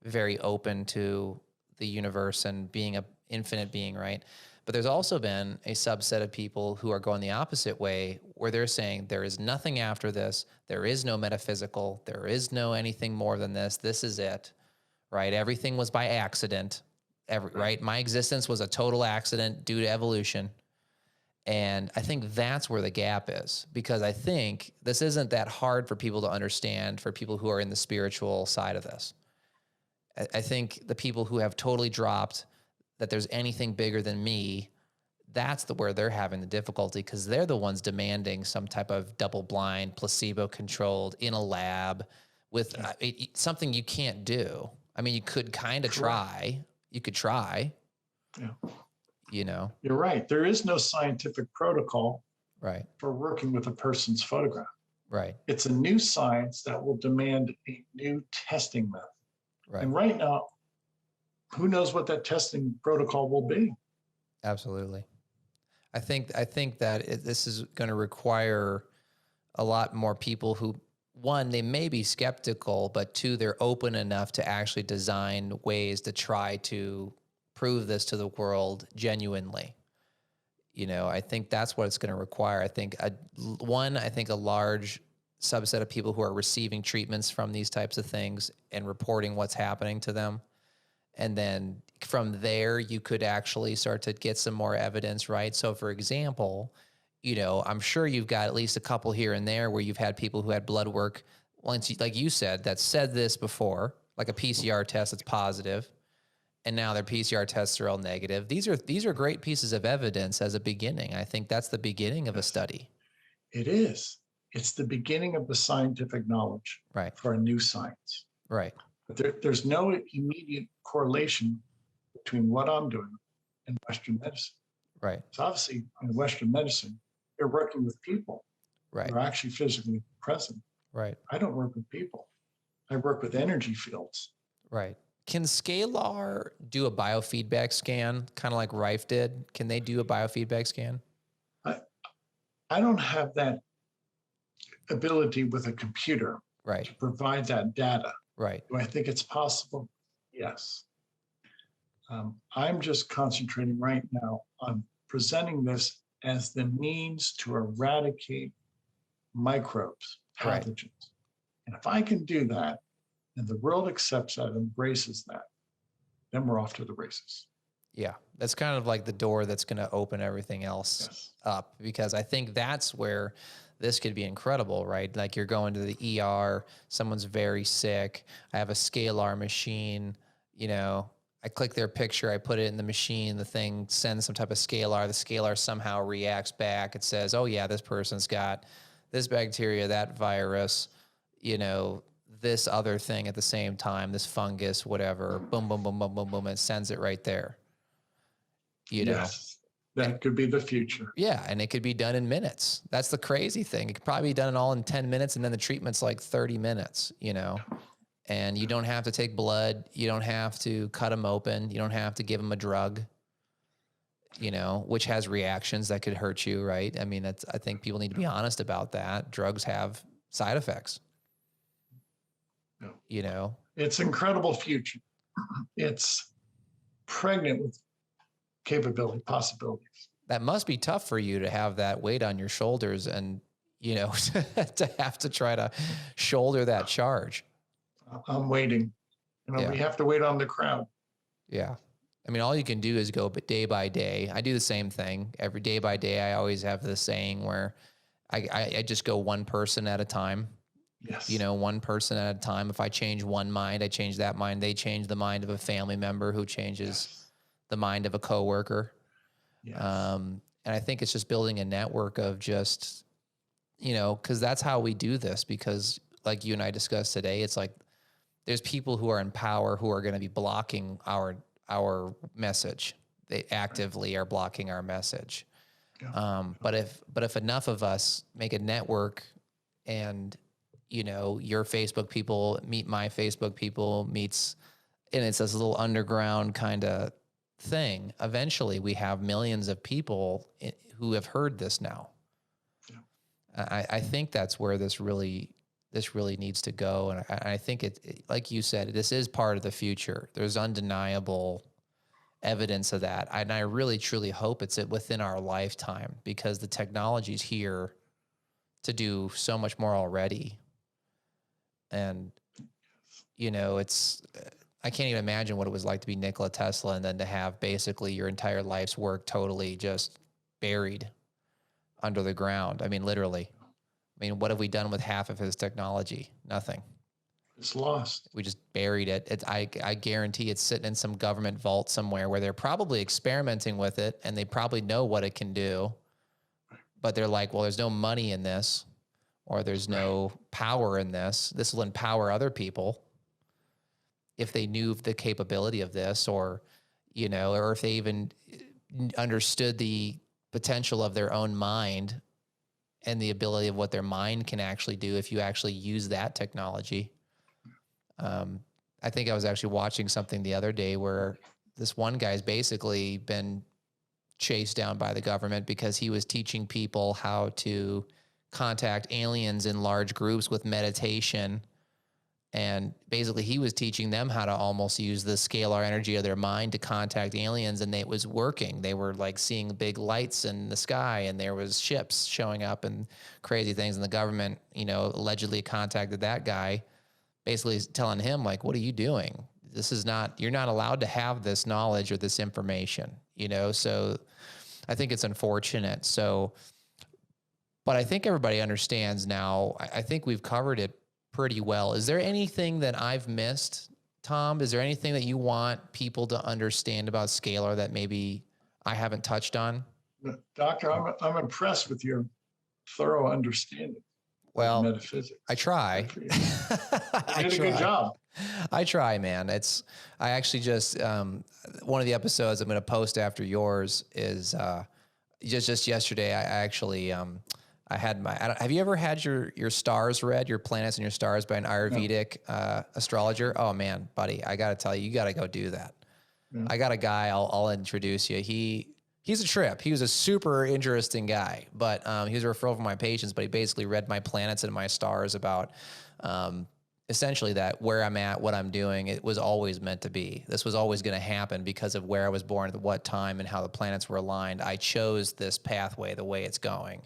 very open to the universe and being an infinite being, right? But there's also been a subset of people who are going the opposite way, where they're saying there is nothing after this. There is no metaphysical. There is no anything more than this. This is it, right? Everything was by accident, right? My existence was a total accident due to evolution. And I think that's where the gap is, because I think this isn't that hard for people to understand, for people who are in the spiritual side of this. I think the people who have totally dropped that there's anything bigger than me, that's where they're having the difficulty, because they're the ones demanding some type of double-blind, placebo-controlled in a lab with something you can't do. I mean, you could kind of try. You could try. Yeah. You know? You're right. There is no scientific protocol right. for working with a person's photograph. Right. It's a new science that will demand a new testing method. Right. And right now, who knows what that testing protocol will be? Absolutely. I think that this is going to require a lot more people who, one, they may be skeptical, but two, they're open enough to actually design ways to try to prove this to the world genuinely. I think that's what it's going to require. I think a large subset of people who are receiving treatments from these types of things and reporting what's happening to them. And then from there, you could actually start to get some more evidence, right? So for example, I'm sure you've got at least a couple here and there where you've had people who had blood work once, like you said, that said this before, like a PCR test that's positive, and now their PCR tests are all negative. These are great pieces of evidence as a beginning. I think that's the beginning of a study. It is. It's the beginning of the scientific knowledge Right. for a new science. Right. But there's no immediate correlation between what I'm doing and Western medicine. Right. So obviously, in Western medicine, you're working with people. Right. Who are actually physically present. Right. I don't work with people. I work with energy fields. Right. Can Scalar do a biofeedback scan, kind of like Rife did? Can they do a biofeedback scan? I don't have that ability with a computer Right. to provide that data. Right. Do I think it's possible? Yes. I'm just concentrating right now on presenting this as the means to eradicate microbes, Right. pathogens. And if I can do that, and the world accepts that, embraces that, then we're off to the races. Yeah, that's kind of like the door that's going to open everything else up, because I think that's where this could be incredible, right? Like you're going to the ER, someone's very sick. I have a Scalar machine, I click their picture, I put it in the machine, the thing sends some type of Scalar. The Scalar somehow reacts back. It says, oh yeah, this person's got this bacteria, that virus, this other thing at the same time, this fungus, whatever, boom, boom, boom, boom, boom, boom, and sends it right there. Yes, that could be the future. Yeah, and it could be done in minutes. That's the crazy thing. It could probably be done all in 10 minutes, and then the treatment's like 30 minutes, and you don't have to take blood. You don't have to cut them open. You don't have to give them a drug, which has reactions that could hurt you, right? I mean, I think people need to be honest about that. Drugs have side effects. It's incredible future. It's pregnant with capability, possibilities. That must be tough for you to have that weight on your shoulders and, to have to try to shoulder that charge. I'm waiting. We have to wait on the crowd. Yeah. I mean, all you can do is go day by day. I do the same thing every day by day. I always have this saying where I just go one person at a time. Yes. One person at a time. If I change one mind, I change that mind. They change the mind of a family member who changes the mind of a coworker. Yes. And I think it's just building a network of just, because that's how we do this. Because like you and I discussed today, it's like there's people who are in power who are going to be blocking our message. They actively are blocking our message. Yeah. But if enough of us make a network and your Facebook people meet my Facebook people meets, and it's this little underground kind of thing. Eventually we have millions of people who have heard this now. Yeah. I think that's where this really needs to go. And I think it, like you said, this is part of the future. There's undeniable evidence of that. And I really, truly hope it's within our lifetime, because the technology's here to do so much more already. And, I can't even imagine what it was like to be Nikola Tesla and then to have basically your entire life's work totally just buried under the ground. I mean, literally. I mean, what have we done with half of his technology? Nothing. It's lost. We just buried it. I guarantee it's sitting in some government vault somewhere where they're probably experimenting with it and they probably know what it can do. But they're like, well, there's no money in this, or there's no power in this. This will empower other people if they knew the capability of this, or if they even understood the potential of their own mind and the ability of what their mind can actually do if you actually use that technology. I think I was actually watching something the other day where this one guy's basically been chased down by the government because he was teaching people how to contact aliens in large groups with meditation And basically he was teaching them how to almost use the scalar energy of their mind to contact aliens, and it was working. They were like seeing big lights in the sky, and there was ships showing up and crazy things. And the government, allegedly contacted that guy, basically telling him like, what are you doing? This is not, you're not allowed to have this knowledge or this information, So I think it's unfortunate. So, but I think everybody understands now. I think we've covered it pretty well. Is there anything that I've missed, Tom? Is there anything that you want people to understand about Scalar that maybe I haven't touched on? Doctor, I'm impressed with your thorough understanding of metaphysics. I try. You did a good job. I try, man. I actually just, one of the episodes I'm going to post after yours is just yesterday. I actually, I had have you ever had your stars read, your planets and your stars by an Ayurvedic astrologer? Oh man, buddy, I got to tell you, you got to go do that. Yeah. I got a guy, I'll introduce you. He's a trip. He was a super interesting guy, but he was a referral from my patients, but he basically read my planets and my stars about essentially that where I'm at, what I'm doing, it was always meant to be. This was always going to happen because of where I was born, at what time, and how the planets were aligned. I chose this pathway the way it's going.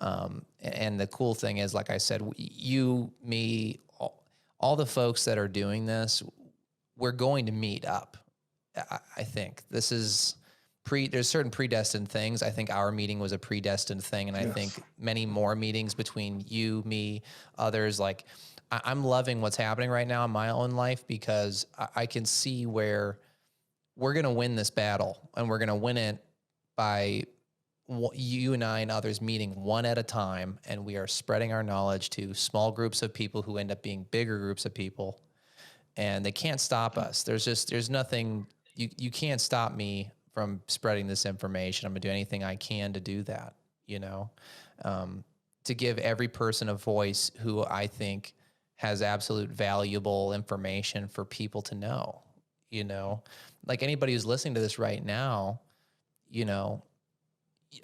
And the cool thing is, like I said, you, me, all the folks that are doing this, we're going to meet up. I think this is there's certain predestined things. I think our meeting was a predestined thing. And I think many more meetings between you, me, others, like I'm loving what's happening right now in my own life, because I can see where we're going to win this battle, and we're going to win it by you and I and others meeting one at a time, and we are spreading our knowledge to small groups of people who end up being bigger groups of people, and they can't stop us. There's nothing, you can't stop me from spreading this information. I'm gonna do anything I can to do that, to give every person a voice who I think has absolute valuable information for people to know, like anybody who's listening to this right now,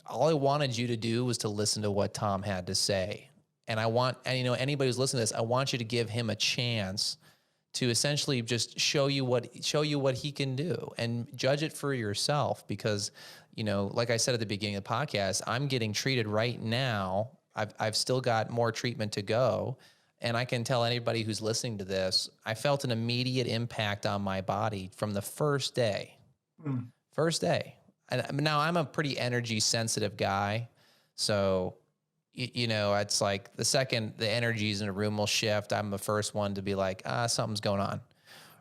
all I wanted you to do was to listen to what Tom had to say. And anybody who's listening to this, I want you to give him a chance to essentially just show you what he can do, and judge it for yourself. Because, like I said at the beginning of the podcast, I'm getting treated right now. I've still got more treatment to go. And I can tell anybody who's listening to this, I felt an immediate impact on my body from the first day. First day. And now I'm a pretty energy sensitive guy. So, it's like the second the energies in a room will shift, I'm the first one to be like, something's going on.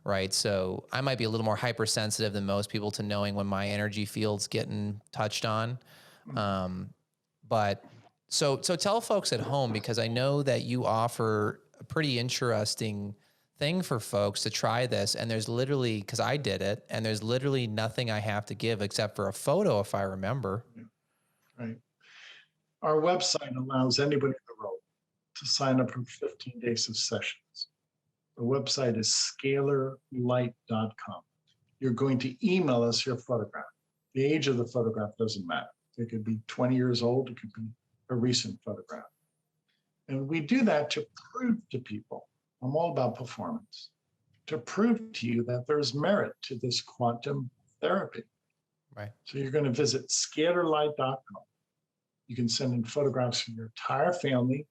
Right. So I might be a little more hypersensitive than most people to knowing when my energy field's getting touched on. But so tell folks at home, because I know that you offer a pretty interesting thing for folks to try this. And there's literally, because I did it, and there's literally nothing I have to give except for a photo, if I remember. Right. Our website allows anybody in the world to sign up for 15 days of sessions. The website is scalarlight.com. You're going to email us your photograph. The age of the photograph doesn't matter. It could be 20 years old. It could be a recent photograph. And we do that to prove to people, I'm all about performance, to prove to you that there's merit to this quantum therapy. Right. So you're going to visit scalarlight.com. You can send in photographs from your entire family.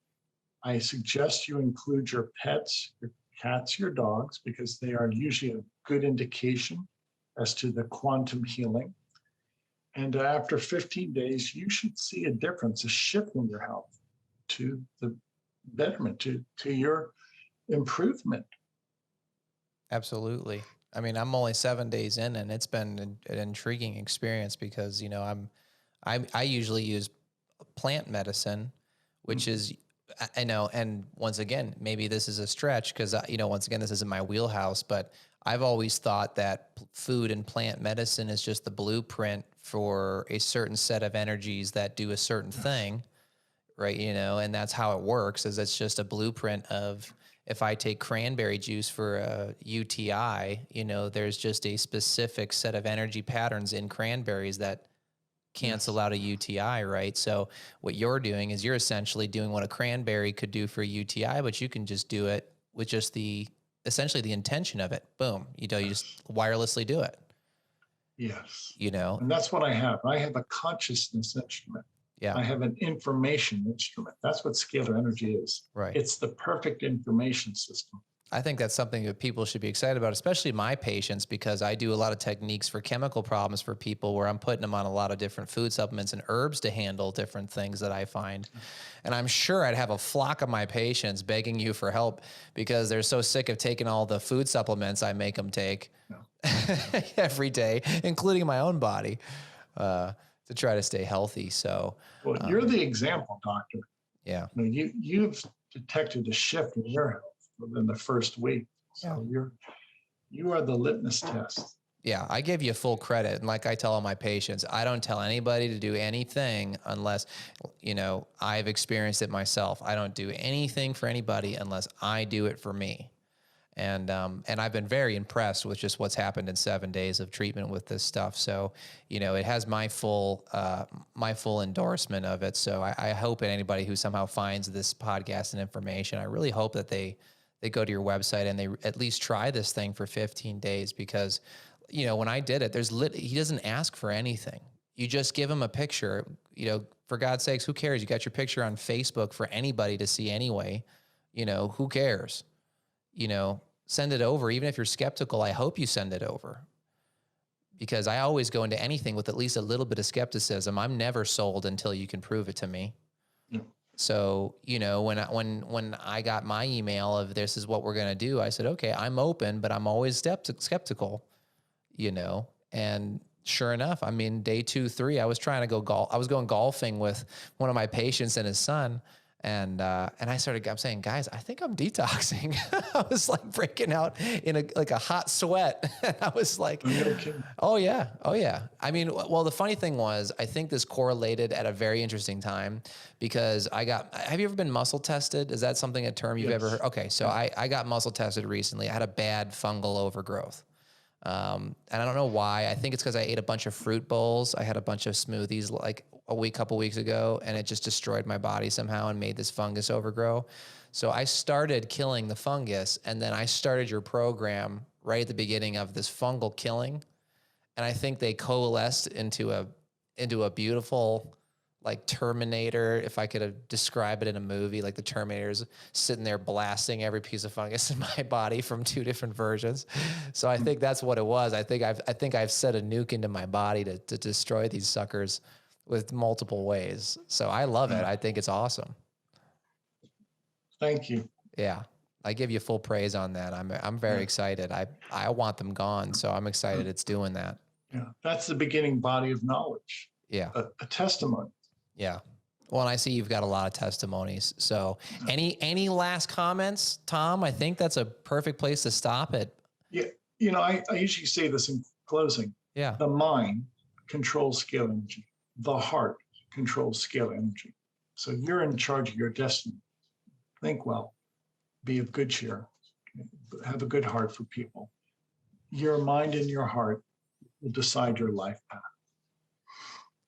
I suggest you include your pets, your cats, your dogs, because they are usually a good indication as to the quantum healing. And after 15 days, you should see a difference, a shift in your health to the betterment, to your improvement. Absolutely. I mean, I'm only 7 days in, and it's been an intriguing experience because, I usually use plant medicine, which is, I know, and once again, maybe this is a stretch because, once again, this isn't my wheelhouse, but I've always thought that food and plant medicine is just the blueprint for a certain set of energies that do a certain thing, right? And that's how it works, is it's just a blueprint of, if I take cranberry juice for a UTI, there's just a specific set of energy patterns in cranberries that cancel out a UTI, right? So what you're doing is you're essentially doing what a cranberry could do for a UTI, but you can just do it with just essentially the intention of it. Boom. You just wirelessly do it. Yes. And that's what I have. I have a consciousness instrument. Yeah. I have an information instrument. That's what scalar energy is. Right. It's the perfect information system. I think that's something that people should be excited about, especially my patients, because I do a lot of techniques for chemical problems for people where I'm putting them on a lot of different food supplements and herbs to handle different things that I find. And I'm sure I'd have a flock of my patients begging you for help because they're so sick of taking all the food supplements I make them take every day, including my own body, to try to stay healthy. So, well, you're the example, doctor. Yeah. You've detected a shift in your health within the first week. So you are the litmus test. Yeah, I give you full credit. And like I tell all my patients, I don't tell anybody to do anything unless, I've experienced it myself. I don't do anything for anybody unless I do it for me. And I've been very impressed with just what's happened in 7 days of treatment with this stuff. So, it has my full endorsement of it. So I hope that anybody who somehow finds this podcast and information, I really hope that they go to your website and they at least try this thing for 15 days because, when I did it, he doesn't ask for anything. You just give him a picture, for God's sakes, who cares? You got your picture on Facebook for anybody to see anyway, who cares? Send it over. Even if you're skeptical, I hope you send it over because I always go into anything with at least a little bit of skepticism. I'm never sold until you can prove it to me. Yeah. So, when I got my email of this is what we're going to do, I said, okay, I'm open, but I'm always skeptical, and sure enough, day 2, 3, I was trying to go I was going golfing with one of my patients and his son. And I'm saying, guys, I think I'm detoxing. I was like breaking out in a hot sweat. And I was like, oh yeah. Well, the funny thing was, I think this correlated at a very interesting time because have you ever been muscle tested? Is that a term you've ever heard? Okay. So I got muscle tested recently. I had a bad fungal overgrowth. And I don't know why. I think it's because I ate a bunch of fruit bowls. I had a bunch of smoothies like couple weeks ago, and it just destroyed my body somehow and made this fungus overgrow. So I started killing the fungus, and then I started your program right at the beginning of this fungal killing. And I think they coalesced into a beautiful, like Terminator, if I could describe it in a movie, like the Terminator's sitting there blasting every piece of fungus in my body from 2 different versions. So I think that's what it was. I think I've set a nuke into my body to destroy these suckers with multiple ways. So I love it. I think it's awesome. Thank you. Yeah. I give you full praise on that. I'm very excited. I want them gone. So I'm excited it's doing that. Yeah. That's the beginning body of knowledge. Yeah. A testimony. Yeah. Well, and I see you've got a lot of testimonies. So any last comments, Tom? I think that's a perfect place to stop it. Yeah. I usually say this in closing. Yeah. The mind controls scalar energy. The heart controls scalar energy. So you're in charge of your destiny. Think well, be of good cheer, have a good heart for people. Your mind and your heart will decide your life path.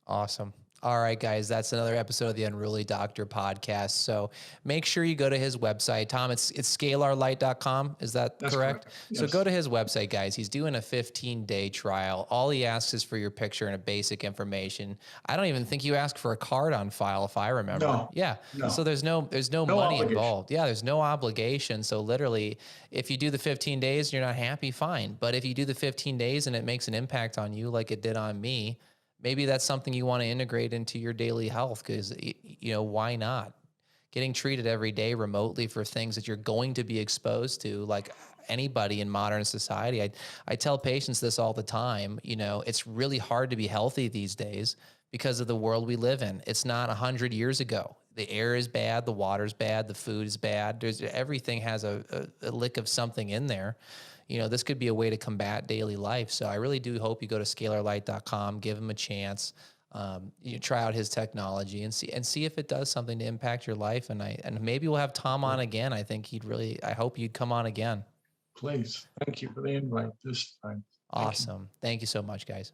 Awesome. All right, guys, that's another episode of the Unruly Doctor podcast. So make sure you go to his website. Tom, it's scalarlight.com. Is that's correct? Yes. So go to his website, guys. He's doing a 15-day trial. All he asks is for your picture and a basic information. I don't even think you ask for a card on file, if I remember. No. Yeah. No. So there's no money involved. Yeah, there's no obligation. So literally, if you do the 15 days and you're not happy, fine. But if you do the 15 days and it makes an impact on you like it did on me, maybe that's something you want to integrate into your daily health because, why not? Getting treated every day remotely for things that you're going to be exposed to, like anybody in modern society. I tell patients this all the time. It's really hard to be healthy these days because of the world we live in. It's not 100 years ago. The air is bad, the water's bad, the food is bad. Everything has a lick of something in there. This could be a way to combat daily life. So I really do hope you go to scalarlight.com, give him a chance, try out his technology and see if it does something to impact your life. And maybe we'll have Tom on again. I hope you'd come on again. Please. Thank you for the invite this time. Awesome. Thank you so much, guys.